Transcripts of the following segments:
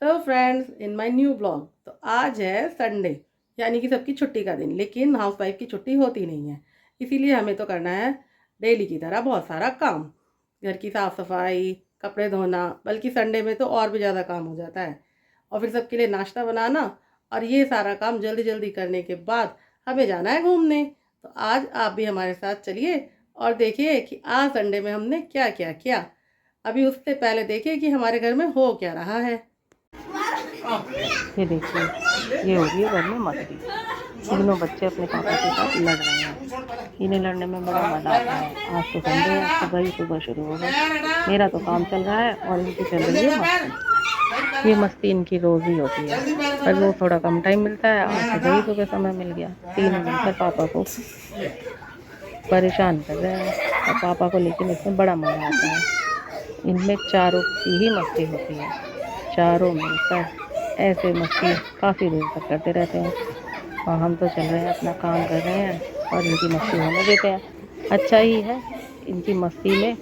Hello friends, in my new blog. तो आज है संडे, यानी कि सबकी छुट्टी का दिन। लेकिन हाउस वाइफ की छुट्टी होती नहीं है, इसीलिए हमें तो करना है डेली की तरह बहुत सारा काम। घर की साफ़ सफाई, कपड़े धोना, बल्कि संडे में तो और भी ज़्यादा काम हो जाता है। और फिर सबके लिए नाश्ता बनाना, और ये सारा काम जल्दी जल्दी करने के बाद हमें जाना है घूमने। तो आज आप भी हमारे साथ चलिए और देखिए कि आज संडे में हमने क्या क्या किया। अभी उससे पहले देखिए कि हमारे घर में हो क्या रहा है। ये देखिए, ये हो रही है घर में मस्ती। तीनों बच्चे अपने पापा के साथ लड़ रहे हैं। इन्हें लड़ने में बड़ा मजा आता है। आज तो संडे है, सुबह ही सुबह शुरू हो गए। मेरा तो काम चल रहा है और इनकी चल रही है मस्ती। ये मस्ती इनकी रोज ही होती है, पर रोज थोड़ा कम टाइम मिलता है। आज सुबह ही सुबह समय मिल गया। तीनों मिलकर पापा को परेशान कर रहे हैं और पापा को लेकिन इसमें बड़ा मजा आता है। इनमें चारों की ही मस्ती होती है। चारों मिलकर ऐसे मस्ती काफ़ी देर तक करते रहते हैं और हम तो चल रहे हैं, अपना काम कर रहे हैं और इनकी मस्ती होने देते हैं। अच्छा ही है, इनकी मस्ती में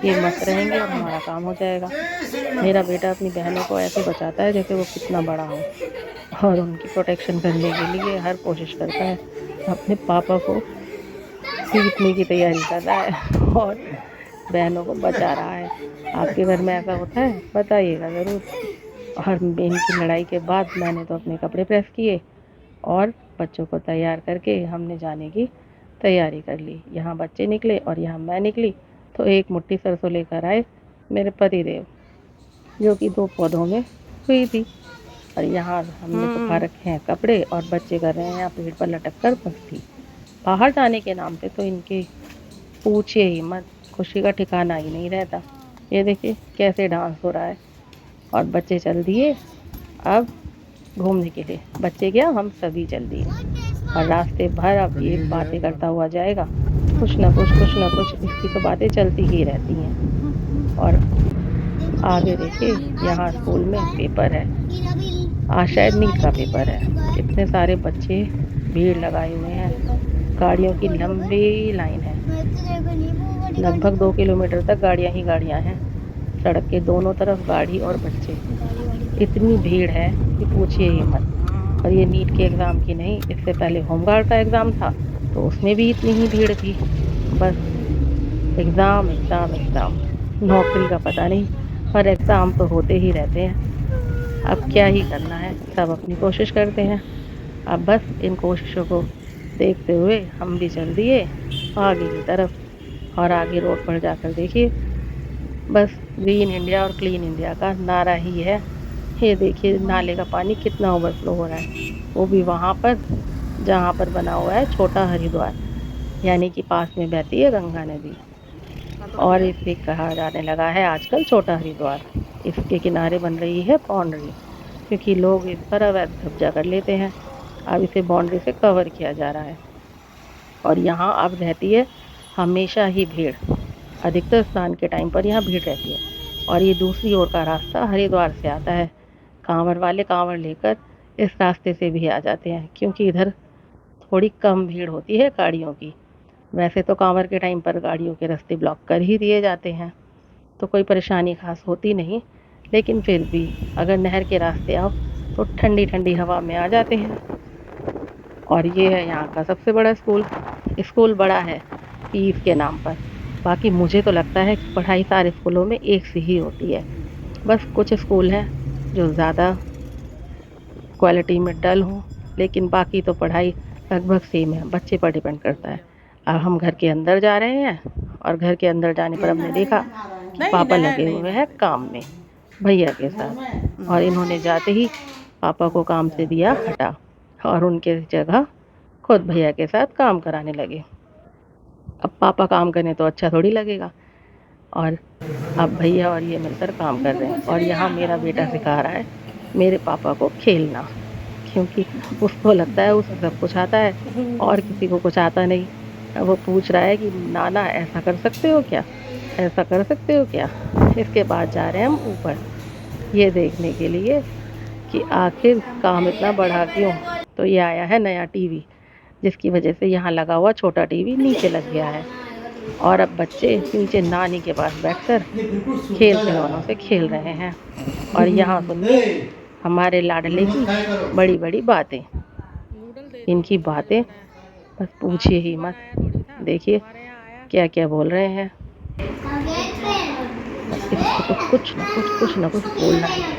ये मस्त रहेंगे और हमारा काम हो जाएगा। मेरा बेटा अपनी बहनों को ऐसे बचाता है जैसे वो कितना बड़ा हो, और उनकी प्रोटेक्शन करने के लिए हर कोशिश करता है। अपने पापा को पीटने की तैयारी कर रहा है और बहनों को बचा रहा है। आपके घर में ऐसा होता है? बताइएगा ज़रूर। और इनकी लड़ाई के बाद मैंने तो अपने कपड़े प्रेस किए और बच्चों को तैयार करके हमने जाने की तैयारी कर ली। यहाँ बच्चे निकले और यहाँ मैं निकली, तो एक मुट्ठी सरसों लेकर आए मेरे पति देव, जो कि 2 पौधों में हुई थी। और यहाँ हमने सुखा रखे हैं कपड़े और बच्चे कर रहे हैं यहाँ पेड़ पर लटक कर मस्ती। बाहर जाने के नाम पे तो इनके पूछिए ही मत, खुशी का ठिकाना ही नहीं रहता। ये देखिए कैसे डांस हो रहा है। और बच्चे चल दिए अब घूमने के लिए। बच्चे क्या, हम सभी चल दिए और रास्ते भर अब ये बातें करता हुआ जाएगा। कुछ ना कुछ इसकी तो बातें चलती ही रहती हैं। और आगे देखिए, यहाँ स्कूल में पेपर है। आज शायद नीट का पेपर है। इतने सारे बच्चे भीड़ लगाए हुए हैं, गाड़ियों की लंबी लाइन है। लगभग 2 किलोमीटर तक गाड़ियाँ ही गाड़ियाँ हैं। सड़क के दोनों तरफ गाड़ी और बच्चे। इतनी भीड़ है कि पूछिए ही मत। और ये नीट के एग्ज़ाम की नहीं, इससे पहले होमगार्ड का एग्ज़ाम था, तो उसमें भी इतनी ही भीड़ थी। बस एग्ज़ाम एग्ज़ाम एग्ज़ाम, नौकरी का पता नहीं, पर एग्ज़ाम तो होते ही रहते हैं। अब क्या ही करना है, सब अपनी कोशिश करते हैं। अब बस इन कोशिशों को देखते हुए हम भी चल दिए आगे की तरफ। और आगे रोड पर जाकर देखिए, बस ग्रीन इंडिया और क्लीन इंडिया का नारा ही है। ये देखिए नाले का पानी कितना ओवरफ्लो हो रहा है, वो भी वहाँ पर जहाँ पर बना हुआ है छोटा हरिद्वार, यानी कि पास में बहती है गंगा नदी। और इसे कहा जाने लगा है आजकल छोटा हरिद्वार। इसके किनारे बन रही है बाउंड्री, क्योंकि लोग इस पर अवैध कब्जा कर लेते हैं। अब इसे बाउंड्री से कवर किया जा रहा है और यहाँ अब रहती है हमेशा ही भीड़। अधिकतर स्नान के टाइम पर यहाँ भीड़ रहती है। और ये दूसरी ओर का रास्ता हरिद्वार से आता है। कांवड़ वाले कांवड़ लेकर इस रास्ते से भी आ जाते हैं, क्योंकि इधर थोड़ी कम भीड़ होती है गाड़ियों की। वैसे तो कांवड़ के टाइम पर गाड़ियों के रास्ते ब्लॉक कर ही दिए जाते हैं, तो कोई परेशानी खास होती नहीं। लेकिन फिर भी अगर नहर के रास्ते आओ तो ठंडी ठंडी हवा में आ जाते हैं। और ये है यहाँ का सबसे बड़ा स्कूल। स्कूल बड़ा है फीस के नाम पर, बाकी मुझे तो लगता है कि पढ़ाई सारे स्कूलों में एक सी ही होती है। बस कुछ स्कूल हैं जो ज़्यादा क्वालिटी में डल हों, लेकिन बाकी तो पढ़ाई लगभग सेम है। बच्चे पर डिपेंड करता है। अब हम घर के अंदर जा रहे हैं और घर के अंदर जाने पर हमने देखा कि नहीं, पापा नहर लगे नहीं, हुए हैं नहर काम में भैया के साथ, और इन्होंने जाते ही पापा को काम से दिया हटा और उनके जगह खुद भैया के साथ काम कराने लगे। अब पापा काम करें तो अच्छा थोड़ी लगेगा। और अब भैया और ये मिलकर काम कर रहे हैं और यहाँ मेरा बेटा सिखा रहा है मेरे पापा को खेलना, क्योंकि उसको लगता है उसे सब कुछ आता है और किसी को कुछ आता नहीं। अब वो पूछ रहा है कि नाना ऐसा कर सकते हो क्या, ऐसा कर सकते हो क्या। इसके बाद जा रहे हैं हम ऊपर, ये देखने के लिए कि आखिर काम इतना बढ़ा क्यों। तो ये आया है नया टीवी, जिसकी वजह से यहाँ लगा हुआ छोटा टीवी नीचे लग गया है। और अब बच्चे नीचे नानी के पास बैठकर खेल खिलौनों से खेल रहे हैं। और यहाँ सुनिए हमारे लाडले की बड़ी बड़ी बातें। इनकी बातें बस पूछिए ही मत। देखिए क्या क्या बोल रहे हैं। बस इसको तो कुछ ना कुछ बोलना ही है।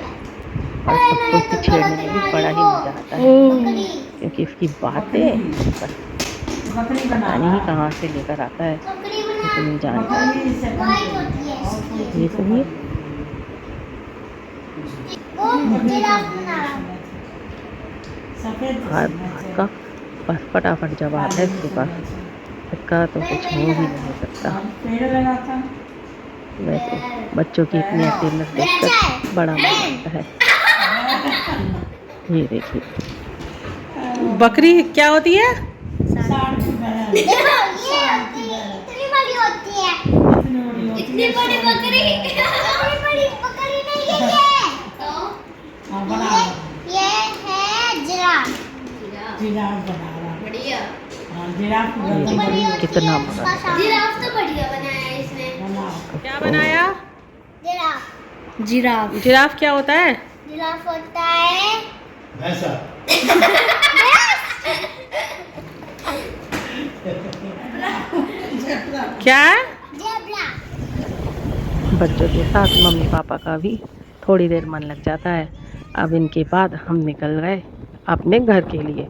और सबको इसे छेड़ने में भी बड़ा ही मज़ा आता है, क्योंकि इसकी बातें बस पता नहीं कहाँ से लेकर आता है इतनी जानकारी। ये सुनिए। हर बात का बस फटाफट जवाब है इसके पास। इसका तो कुछ हो ही नहीं सकता। वैसे बच्चों की इतनी एक्टिवनेस देखकर बड़ा मजा आता है। ये देखिए बकरी क्या होती है? इतनी बड़ी बकरी नहीं है ये है जिराफ। बढ़िया। ये देखिए कितना बड़ा। जिराफ तो बढ़िया बनाया है इसने। क्या बनाया? जिराफ। जिराफ जिराफ क्या होता है? जिराफ होता है ऐसा क्या? जेब्रा। बच्चों के साथ मम्मी पापा का भी थोड़ी देर मन लग जाता है। अब इनके बाद हम निकल गए अपने घर के लिए।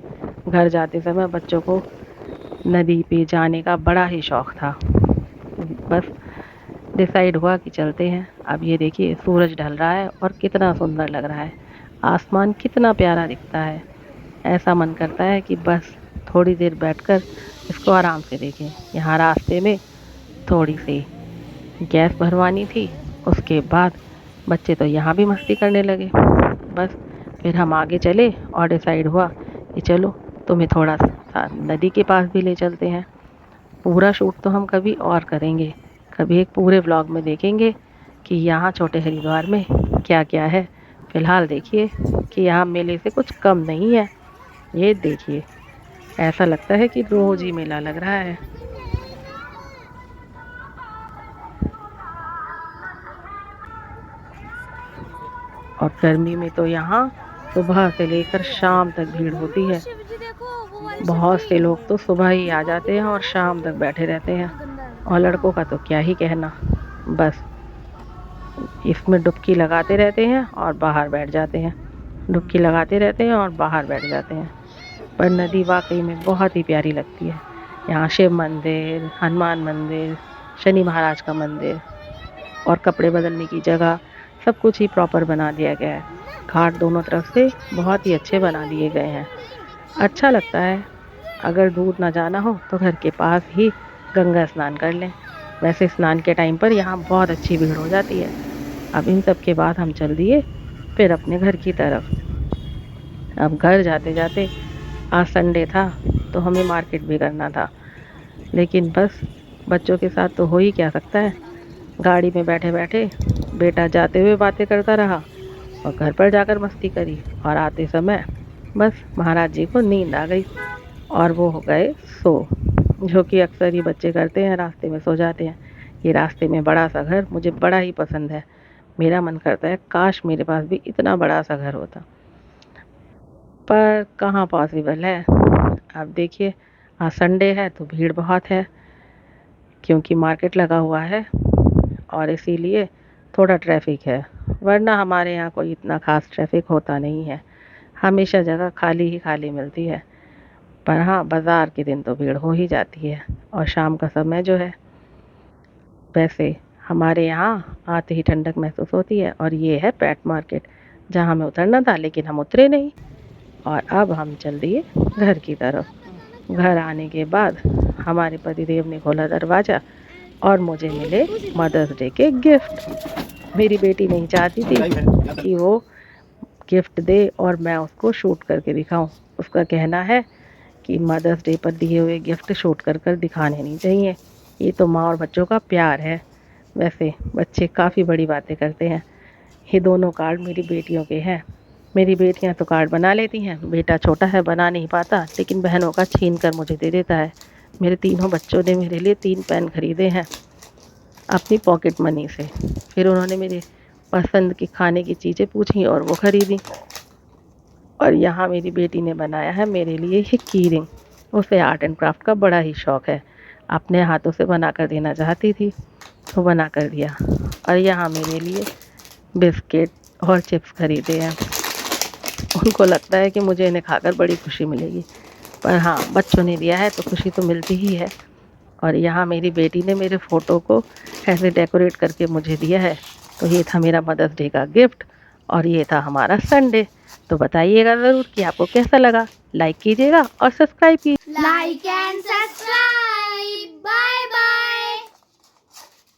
घर जाते समय बच्चों को नदी पे जाने का बड़ा ही शौक़ था। बस डिसाइड हुआ कि चलते हैं। अब ये देखिए सूरज ढल रहा है और कितना सुंदर लग रहा है। आसमान कितना प्यारा दिखता है। ऐसा मन करता है कि बस थोड़ी देर बैठकर इसको आराम से देखें। यहाँ रास्ते में थोड़ी सी गैस भरवानी थी, उसके बाद बच्चे तो यहाँ भी मस्ती करने लगे। बस फिर हम आगे चले और डिसाइड हुआ कि चलो तुम्हें थोड़ा सा नदी के पास भी ले चलते हैं। पूरा शूट तो हम कभी और करेंगे, कभी एक पूरे व्लॉग में देखेंगे कि यहाँ छोटे हरिद्वार में क्या क्या है। फ़िलहाल देखिए कि यहाँ मेले से कुछ कम नहीं है। ये देखिए ऐसा लगता है कि रोज़ ही मेला लग रहा है। और गर्मी में तो यहाँ सुबह से लेकर शाम तक भीड़ होती है। बहुत से लोग तो सुबह ही आ जाते हैं और शाम तक बैठे रहते हैं। और लड़कों का तो क्या ही कहना, बस इसमें डुबकी लगाते रहते हैं और बाहर बैठ जाते हैं, डुबकी लगाते रहते हैं और बाहर बैठ जाते हैं। पर नदी वाकई में बहुत ही प्यारी लगती है। यहाँ शिव मंदिर, हनुमान मंदिर, शनि महाराज का मंदिर और कपड़े बदलने की जगह, सब कुछ ही प्रॉपर बना दिया गया है। घाट दोनों तरफ से बहुत ही अच्छे बना दिए गए हैं। अच्छा लगता है। अगर दूर ना जाना हो तो घर के पास ही गंगा स्नान कर लें। वैसे स्नान के टाइम पर यहाँ बहुत अच्छी भीड़ हो जाती है। अब इन सब के बाद हम चल दिए फिर अपने घर की तरफ। अब घर जाते जाते आज संडे था तो हमें मार्केट भी करना था, लेकिन बस बच्चों के साथ तो हो ही क्या सकता है। गाड़ी में बैठे बैठे बेटा जाते हुए बातें करता रहा और घर पर जाकर मस्ती करी, और आते समय बस महाराज जी को नींद आ गई और वो हो गए सो, जो कि अक्सर ही बच्चे करते हैं, रास्ते में सो जाते हैं। ये रास्ते में बड़ा सा घर मुझे बड़ा ही पसंद है। मेरा मन करता है काश मेरे पास भी इतना बड़ा सा घर होता, पर कहाँ पॉसिबल है। अब देखिए आज संडे है तो भीड़ बहुत है, क्योंकि मार्केट लगा हुआ है और इसीलिए थोड़ा ट्रैफिक है, वरना हमारे यहाँ कोई इतना ख़ास ट्रैफिक होता नहीं है। हमेशा जगह खाली ही खाली मिलती है। पर हाँ, बाज़ार के दिन तो भीड़ हो ही जाती है, और शाम का समय जो है, वैसे हमारे यहाँ आते ही ठंडक महसूस होती है। और ये है पेट मार्केट, जहाँ हमें उतरना था लेकिन हम उतरे नहीं, और अब हम चल दिए घर की तरफ। घर आने के बाद हमारे पतिदेव ने खोला दरवाज़ा और मुझे मिले मदर्स डे के गिफ्ट। मेरी बेटी नहीं चाहती थी कि वो गिफ्ट दे और मैं उसको शूट करके दिखाऊं। उसका कहना है कि मदर्स डे पर दिए हुए गिफ्ट शूट कर कर दिखाने नहीं चाहिए। ये तो माँ और बच्चों का प्यार है। वैसे बच्चे काफ़ी बड़ी बातें करते हैं। ये दोनों कार्ड मेरी बेटियों के हैं। मेरी बेटियां तो कार्ड बना लेती हैं, बेटा छोटा है बना नहीं पाता, लेकिन बहनों का छीन कर मुझे दे देता है। मेरे तीनों बच्चों ने मेरे लिए 3 पेन खरीदे हैं अपनी पॉकेट मनी से। फिर उन्होंने मेरे पसंद की खाने की चीज़ें पूछी और वो ख़रीदी। और यहाँ मेरी बेटी ने बनाया है मेरे लिए ये की रिंग। उसे आर्ट एंड क्राफ्ट का बड़ा ही शौक़ है, अपने हाथों से बना कर देना चाहती थी तो बना कर दिया। और यहाँ मेरे लिए बिस्किट और चिप्स ख़रीदे हैं। उनको लगता है कि मुझे इन्हें खाकर बड़ी खुशी मिलेगी, पर हाँ, बच्चों ने दिया है तो खुशी तो मिलती ही है। और यहाँ मेरी बेटी ने मेरे फ़ोटो को ऐसे डेकोरेट करके मुझे दिया है। तो ये था मेरा मदर्स डे का गिफ्ट और ये था हमारा संडे। तो बताइएगा ज़रूर कि आपको कैसा लगा। लाइक कीजिएगा और सब्सक्राइब कीजिए। Like and subscribe.